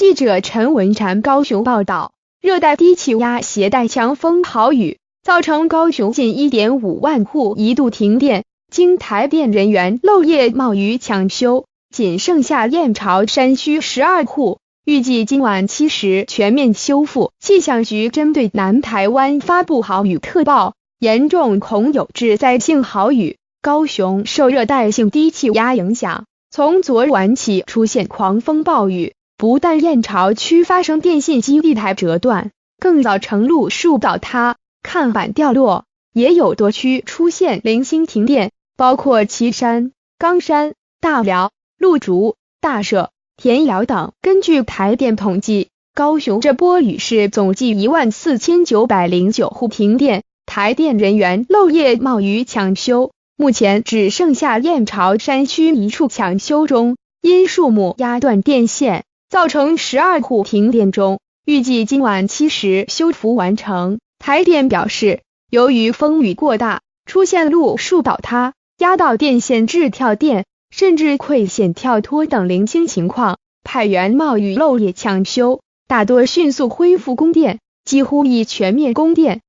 记者陈文婵高雄报道，热带低气压携带强风豪雨，造成高雄近 1.5 万户一度停电，经台电人员漏夜冒雨抢修，仅剩下燕巢山区12户，预计今晚7时全面修复。气象局针对南台湾发布豪雨特报，严重恐有致灾性豪雨。高雄受热带性低气压影响，从昨晚起出现狂风暴雨，不但燕巢区发生电信基地台折断，更造成路树倒塌、看板掉落，也有多区出现零星停电，包括旗山、冈山、大寮、鹿竹、大社、田寮等。根据台电统计，高雄这波雨是总计14909户停电，台电人员漏夜冒雨抢修，目前只剩下燕巢山区一处抢修中，因树木压断电线，造成12户停电中，预计今晚7时修复完成。台电表示，由于风雨过大，出现路树倒塌、压到电线致跳电，甚至馈线跳脱等零星情况，派员冒雨漏夜抢修，大多迅速恢复供电，几乎已全面供电。